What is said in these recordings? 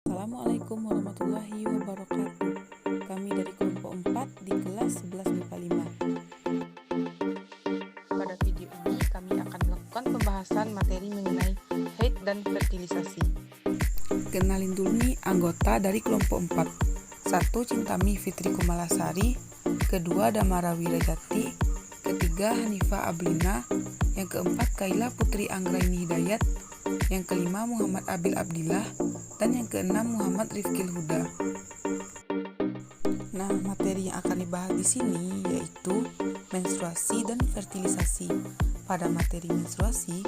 Assalamualaikum warahmatullahi wabarakatuh. Kami dari kelompok 4 di kelas 11 MIPA 5. Pada video ini kami akan melakukan pembahasan materi mengenai haid dan fertilisasi. Kenalin dulu nih anggota dari kelompok 4. 1. Cintami Fitri Kumalasari, kedua Damara Wirajati, ketiga Hanifah Ablina, yang keempat Kaila Putri Anggraini Hidayat, yang kelima Muhammad Abil Abdillah, dan yang keenam Muhammad Rifkil Huda. Nah, materi yang akan dibahas di sini yaitu menstruasi dan fertilisasi. Pada materi menstruasi,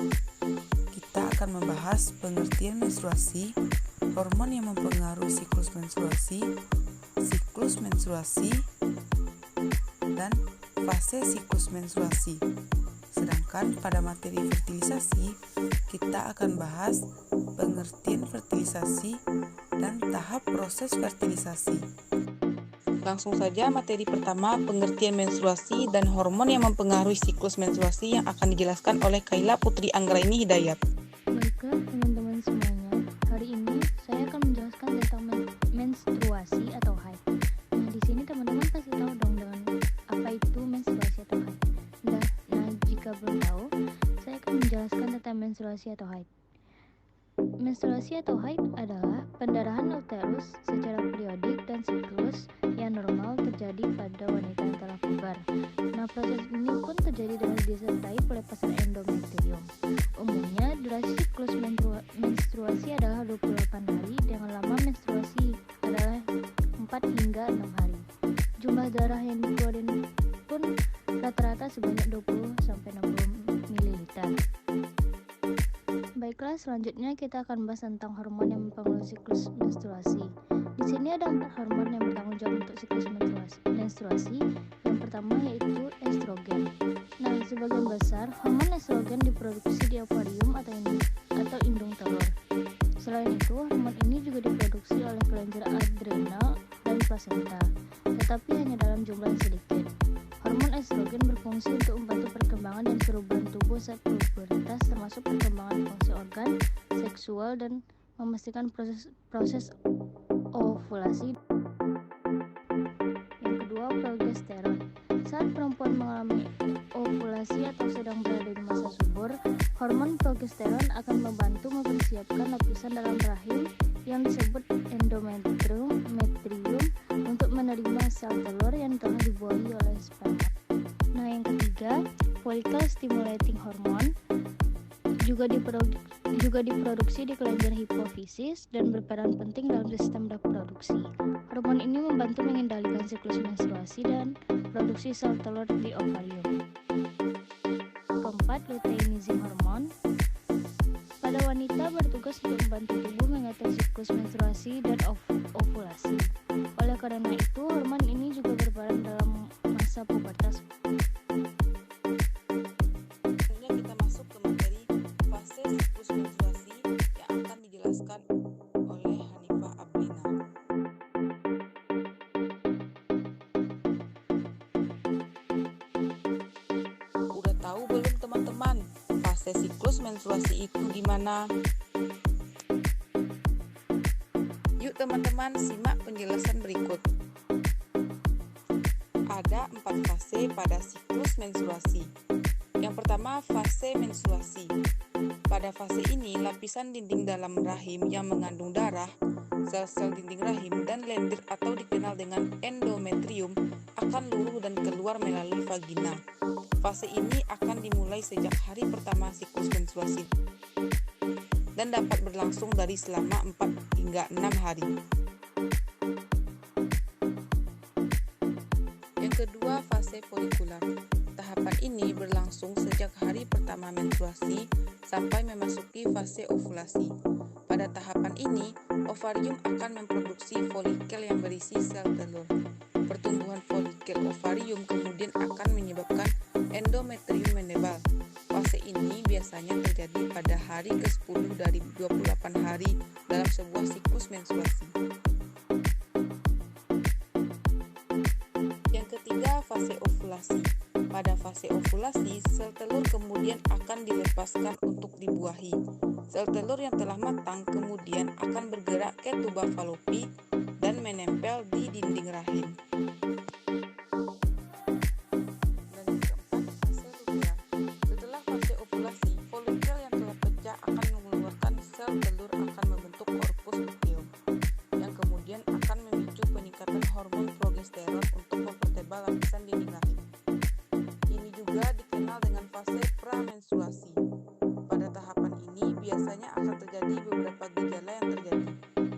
kita akan membahas pengertian menstruasi, hormon yang mempengaruhi siklus menstruasi, dan fase siklus menstruasi. Sedangkan pada materi fertilisasi, kita akan bahas pengertian fertilisasi dan tahap proses fertilisasi. Langsung saja materi pertama, pengertian menstruasi dan hormon yang mempengaruhi siklus menstruasi, yang akan dijelaskan oleh Kaila Putri Anggraini Hidayat. Baiklah teman-teman semuanya, hari ini saya akan menjelaskan tentang menstruasi atau haid. Nah, di sini teman-teman pasti tahu dong dengan apa itu menstruasi atau haid. Nah, jika belum tahu, saya akan menjelaskan tentang menstruasi atau haid. Menstruasi atau haid adalah pendarahan uterus secara periodik dan siklus yang normal terjadi pada wanita yang telah puber. Nah, proses ini pun terjadi dengan disertai pelepasan endometrium. Umumnya, durasi siklus menstruasi adalah 28 hari, dengan lama menstruasi adalah 4 hingga 6 hari. Jumlah darah yang dikeluarkan pun rata-rata sebanyak 20-60 ml. Baiklah, selanjutnya kita akan bahas tentang hormon yang mempengaruhi siklus menstruasi. Di sini ada 4 hormon yang bertanggung jawab untuk siklus menstruasi. Yang pertama yaitu estrogen. Nah, sebagian besar hormon estrogen diproduksi di ovarium atau indung telur. Selain itu, hormon ini juga diproduksi oleh kelenjar adrenal dan plasenta, tetapi hanya dalam jumlah yang sedikit. Hormon estrogen berfungsi untuk membantu perkembangan dan perubahan tubuh saat pubertas, termasuk perkembangan fungsi organ seksual dan memastikan proses ovulasi. Yang kedua, progesteron. Saat perempuan mengalami ovulasi atau sedang berada di masa subur, hormon progesteron akan membantu mempersiapkan lapisan dalam rahim yang disebut endometrium untuk menerima sel telur yang telah dibuahi oleh sperma. Nah, yang ketiga, follicle stimulating hormone juga diproduksi di kelenjar hipofisis dan berperan penting dalam sistem reproduksi. Hormon ini membantu mengendalikan siklus menstruasi dan produksi sel telur di ovarium. Keempat, luteinizing hormone. Pada wanita bertugas untuk membantu tubuh mengatur siklus menstruasi dan ovulasi. Oleh karena itu, hormon ini juga berperan dalam masa pubertas. Selanjutnya kita masuk ke materi fase siklus menstruasi yang akan dijelaskan oleh Hanifah Ablina. Udah tahu belum teman-teman fase siklus menstruasi itu gimana? Yuk teman-teman simak penjelasan berikut. Ada 4 fase pada siklus menstruasi. Yang pertama, fase menstruasi. Pada fase ini, lapisan dinding dalam rahim yang mengandung darah, sel-sel dinding rahim, dan lendir atau dikenal dengan endometrium akan luruh dan keluar melalui vagina. Fase ini akan dimulai sejak hari pertama siklus menstruasi dan dapat berlangsung dari selama 4 hingga 6 hari. Yang kedua, fase folikular. Tahapan ini berlangsung sejak hari pertama menstruasi sampai memasuki fase ovulasi. Pada tahapan ini, ovarium akan memproduksi folikel yang berisi sel telur. Pertumbuhan folikel ovarium kemudian akan menyebabkan endometrium menebal. Fase ini biasanya terjadi pada hari ke-10 dari 28 hari dalam sebuah siklus menstruasi. Yang ketiga, fase ovulasi. Pada fase ovulasi, sel telur kemudian akan dilepaskan untuk dibuahi. Sel telur yang telah matang kemudian akan bergerak ke tuba falopi dan menempel di dinding rahim. Dan yang keempat, fase luteal. Setelah fase ovulasi, folikel yang telah pecah akan mengeluarkan sel telur akan membentuk korpus luteum, yang kemudian akan memicu peningkatan hormon progesteron untuk mempertebal lapisan dinding rahim. Ini juga dikenal dengan fase pramenstruasi. Pada tahapan ini biasanya akan terjadi beberapa gejala yang terjadi,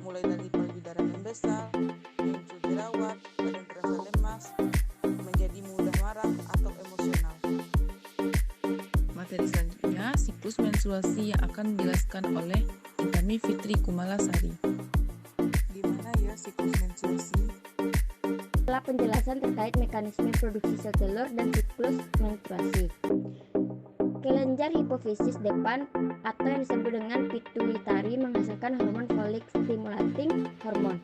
mulai dari payudara membesar, muncul jerawat, badan terasa lemas, menjadi mudah marah atau emosional. Materi selanjutnya, siklus menstruasi yang akan dijelaskan oleh Intan Fitri Kumalasari. Gimana ya siklus menstruasi? Setelah penjelasan terkait mekanisme produksi sel telur dan siklus menstruasi. Kelenjar hipofisis depan atau yang disebut dengan pituitari menghasilkan hormon follicle stimulating hormone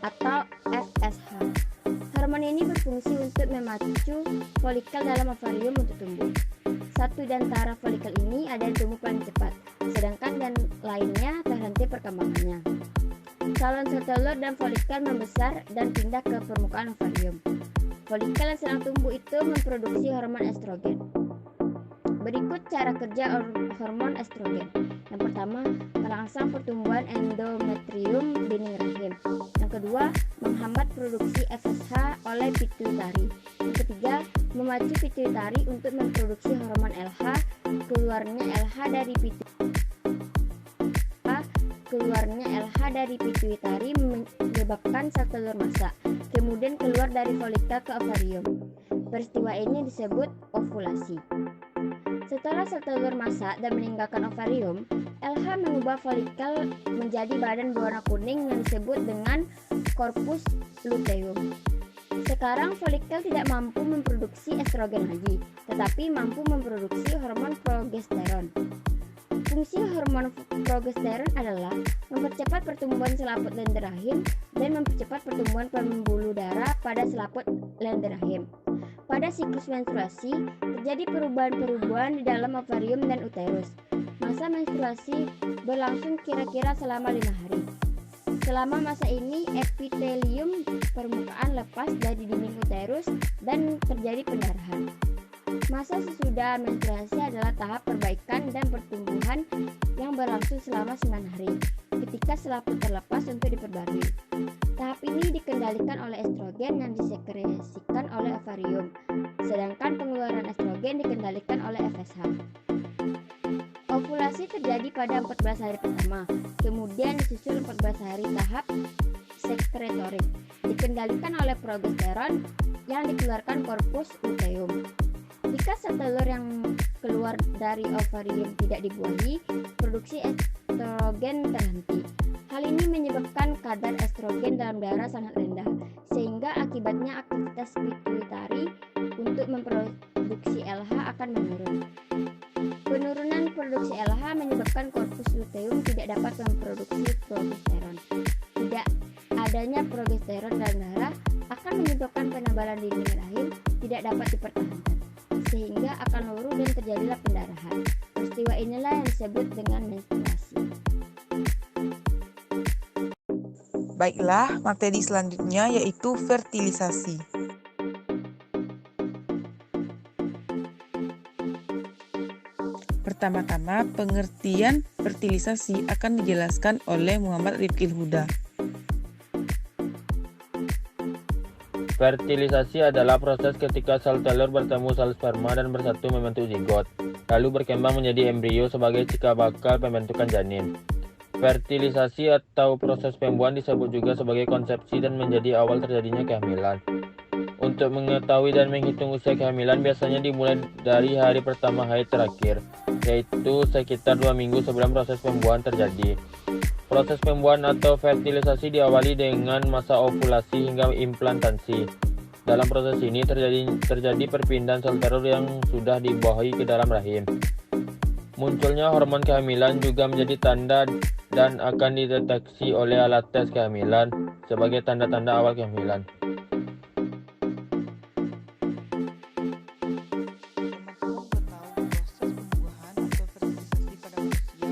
atau FSH. Hormon ini berfungsi untuk memacu folikel dalam ovarium untuk tumbuh. Satu di antara folikel ini ada yang tumbuh paling cepat, sedangkan yang lainnya terhenti perkembangannya. Salon sel telur dan folikel membesar dan pindah ke permukaan ovarium. Folikel yang sedang tumbuh itu memproduksi hormon estrogen. Berikut cara kerja hormon estrogen. Yang pertama, merangsang pertumbuhan endometrium dinding rahim. Yang kedua, menghambat produksi FSH oleh pituitari. Yang ketiga, memacu pituitari untuk memproduksi hormon LH. Keluarnya LH dari pituitari menyebabkan sel telur masak, kemudian keluar dari folikel ke ovarium. Peristiwa ini disebut ovulasi. Setelah sel telur masak dan meninggalkan ovarium, LH mengubah folikel menjadi badan berwarna kuning yang disebut dengan korpus luteum. Sekarang folikel tidak mampu memproduksi estrogen lagi, tetapi mampu memproduksi hormon progesteron. Fungsi hormon progesteron adalah mempercepat pertumbuhan selaput lendir rahim dan mempercepat pertumbuhan pembuluh darah pada selaput lendir rahim. Pada siklus menstruasi, terjadi perubahan-perubahan di dalam ovarium dan uterus. Masa menstruasi berlangsung kira-kira selama 5 hari. Selama masa ini, epitelium permukaan lepas dari dinding uterus dan terjadi pendarahan. Masa sesudah menstruasi adalah tahap perbaikan dan pertumbuhan yang berlangsung selama 9 hari, ketika selaput terlepas untuk diperbarui. Tahap ini dikendalikan oleh estrogen yang disekresikan oleh ovarium, sedangkan pengeluaran estrogen dikendalikan oleh FSH. Ovulasi terjadi pada 14 hari pertama, kemudian disusul 14 hari tahap sekretorik, dikendalikan oleh progesteron yang dikeluarkan korpus luteum. Jika sel telur yang keluar dari ovarium tidak dibuahi, produksi estrogen terhenti. Hal ini menyebabkan kadar estrogen dalam darah sangat rendah, sehingga akibatnya aktivitas pituitari untuk memproduksi LH akan menurun. Penurunan produksi LH menyebabkan korpus luteum tidak dapat memproduksi progesteron. Tidak adanya progesteron dalam darah akan menyebabkan penebalan dinding rahim tidak dapat dipertahankan, sehingga akan luruh dan terjadilah pendarahan. Peristiwa inilah yang disebut dengan menstruasi. Baiklah, materi selanjutnya yaitu fertilisasi. Pertama-tama, pengertian fertilisasi akan dijelaskan oleh Muhammad Rifkil Huda. Fertilisasi adalah proses ketika sel telur bertemu sel sperma dan bersatu membentuk zigot, lalu berkembang menjadi embrio sebagai cikal bakal pembentukan janin. Fertilisasi atau proses pembuahan disebut juga sebagai konsepsi dan menjadi awal terjadinya kehamilan. Untuk mengetahui dan menghitung usia kehamilan biasanya dimulai dari hari pertama haid terakhir, yaitu sekitar 2 minggu sebelum proses pembuahan terjadi. Proses pembuahan atau fertilisasi diawali dengan masa ovulasi hingga implantasi. Dalam proses ini terjadi perpindahan sel telur yang sudah dibuahi ke dalam rahim. Munculnya hormon kehamilan juga menjadi tanda dan akan dideteksi oleh alat tes kehamilan sebagai tanda-tanda awal kehamilan. Teman-teman udah tahu proses pembuahan atau fertilisasi pada manusia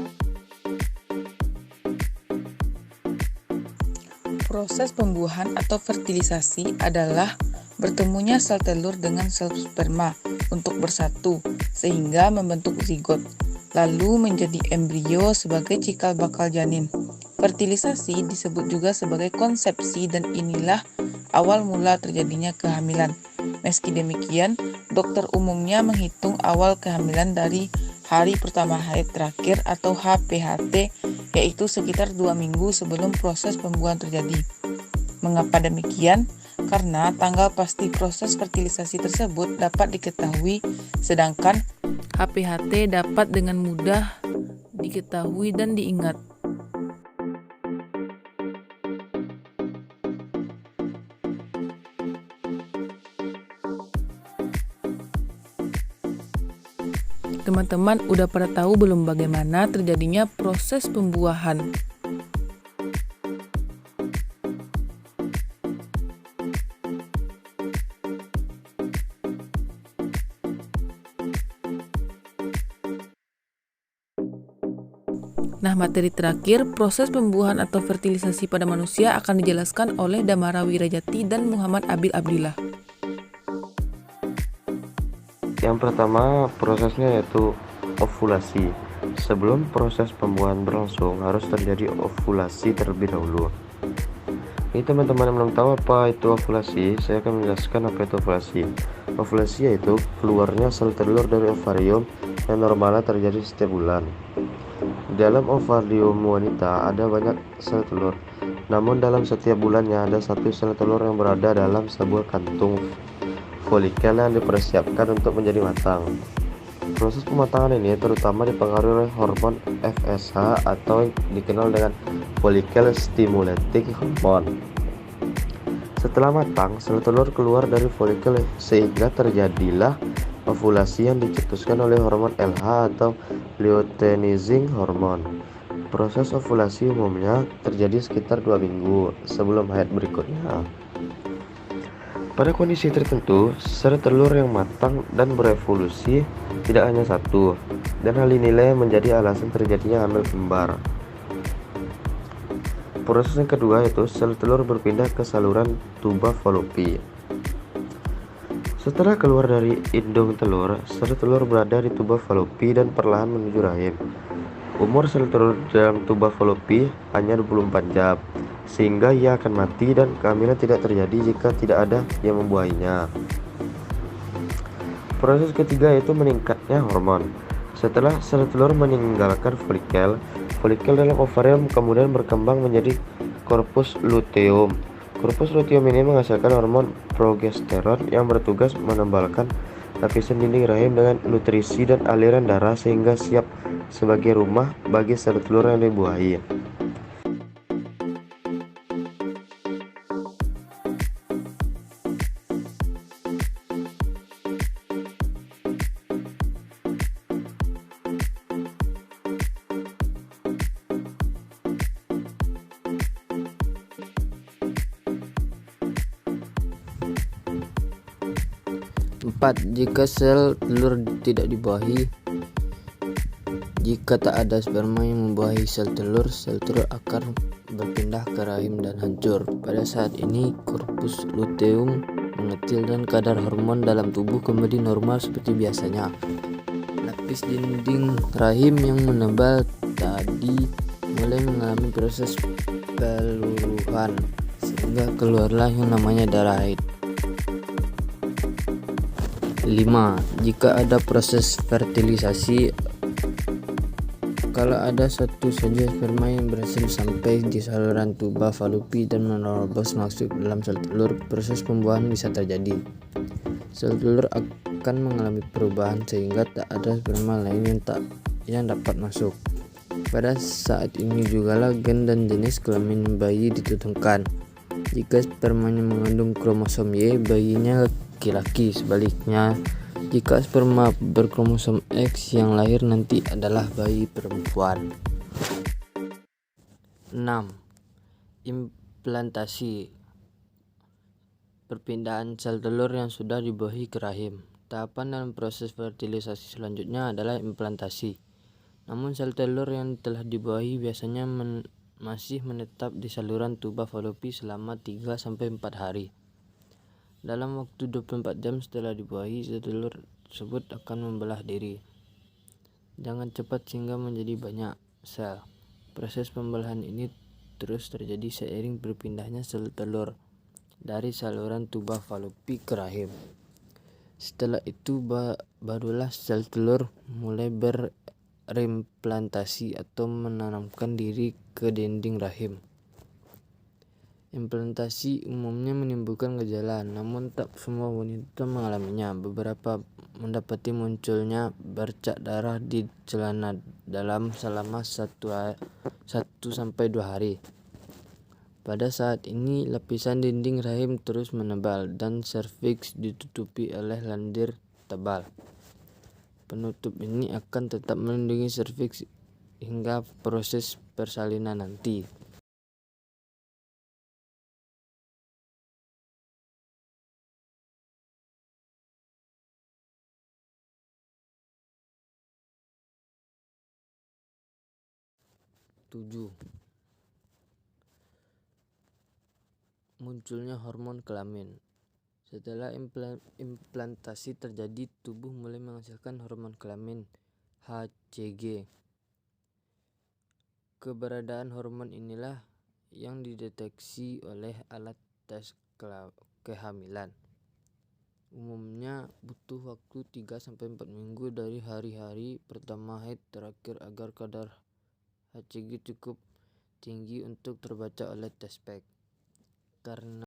Proses pembuahan atau fertilisasi adalah bertemunya sel telur dengan sel sperma untuk bersatu sehingga membentuk zigot, lalu menjadi embrio sebagai cikal bakal janin. Fertilisasi disebut juga sebagai konsepsi dan inilah awal mula terjadinya kehamilan. Meski demikian, dokter umumnya menghitung awal kehamilan dari hari pertama haid terakhir atau HPHT, yaitu sekitar 2 minggu sebelum proses pembuahan terjadi. Mengapa demikian? Karena tanggal pasti proses fertilisasi tersebut dapat diketahui, sedangkan HPHT dapat dengan mudah diketahui dan diingat. Teman-teman udah pada tahu belum bagaimana terjadinya proses pembuahan? Nah, materi terakhir, proses pembuahan atau fertilisasi pada manusia akan dijelaskan oleh Damara Wirajati dan Muhammad Abil Abdillah. Yang pertama, prosesnya yaitu ovulasi. Sebelum proses pembuahan berlangsung, harus terjadi ovulasi terlebih dahulu. Ini teman-teman yang belum tahu apa itu ovulasi, saya akan menjelaskan apa itu ovulasi. Ovulasi yaitu keluarnya sel telur dari ovarium yang normalnya terjadi setiap bulan. Dalam ovarium wanita ada banyak sel telur, namun dalam setiap bulannya ada satu sel telur yang berada dalam sebuah kantung folikel yang dipersiapkan untuk menjadi matang. Proses pematangan ini terutama dipengaruhi oleh hormon FSH atau yang dikenal dengan follicle stimulating hormone. Setelah matang, sel telur keluar dari folikel sehingga terjadilah ovulasi yang dicetuskan oleh hormon LH atau luteinizing hormone. Proses ovulasi umumnya terjadi sekitar 2 minggu sebelum haid berikutnya. Pada kondisi tertentu, sel telur yang matang dan berevolusi tidak hanya satu, dan hal inilah yang menjadi alasan terjadinya hamil kembar. Proses yang kedua yaitu sel telur berpindah ke saluran tuba Fallopi. Setelah keluar dari indung telur, sel telur berada di tuba Fallopi dan perlahan menuju rahim. Umur sel telur dalam tuba Fallopi hanya 24 jam, sehingga ia akan mati dan kehamilan tidak terjadi jika tidak ada yang membuahinya. Proses ketiga yaitu meningkatnya hormon. Setelah sel telur meninggalkan folikel, folikel dalam ovarium kemudian berkembang menjadi korpus luteum. Korpus luteum ini menghasilkan hormon progesteron yang bertugas menebalkan lapisan dinding rahim dengan nutrisi dan aliran darah sehingga siap sebagai rumah bagi sel telur yang dibuahi. Jika sel telur tidak dibuahi, jika tak ada sperma yang membuahi sel telur akan berpindah ke rahim dan hancur. Pada saat ini, korpus luteum mengecil dan kadar hormon dalam tubuh kembali normal seperti biasanya. Lapis dinding rahim yang menebal tadi mulai mengalami proses peluruhan, sehingga keluarlah yang namanya darah haid. 5. Jika ada proses fertilisasi, kalau ada satu saja sperma yang berhasil sampai di saluran tuba Fallopi dan menerobos masuk dalam sel telur, proses pembuahan bisa terjadi. Sel telur akan mengalami perubahan sehingga tak ada sperma lain yang dapat masuk. Pada saat ini jugalah gen dan jenis kelamin bayi ditentukan. Jika spermanya mengandung kromosom Y, bayinya laki-laki. Sebaliknya, jika sperma berkromosom X, yang lahir nanti adalah bayi perempuan. 6. Implantasi. Perpindahan sel telur yang sudah dibuahi ke rahim. Tahapan dalam proses fertilisasi selanjutnya adalah implantasi. Namun sel telur yang telah dibuahi biasanya masih menetap di saluran tuba falopi selama 3-4 hari. Dalam waktu 24 jam setelah dibuahi, telur tersebut akan membelah diri. Jangan cepat sehingga menjadi banyak sel. Proses pembelahan ini terus terjadi seiring berpindahnya sel telur dari saluran tuba falopi ke rahim. Setelah itu barulah sel telur mulai berimplantasi atau menanamkan diri ke dinding rahim. Implantasi umumnya menimbulkan gejala, namun tak semua wanita mengalaminya. Beberapa mendapati munculnya bercak darah di celana dalam selama 1-2 hari. Pada saat ini, lapisan dinding rahim terus menebal dan serviks ditutupi oleh lendir tebal. Penutup ini akan tetap melindungi serviks hingga proses persalinan nanti. Munculnya hormon kelamin. Setelah implantasi terjadi, tubuh mulai menghasilkan hormon kelamin HCG. Keberadaan hormon inilah yang dideteksi oleh alat tes kehamilan. Umumnya butuh waktu 3-4 minggu dari hari-hari pertama haid terakhir agar kadar HCG cukup tinggi untuk terbaca oleh tes pack. Karena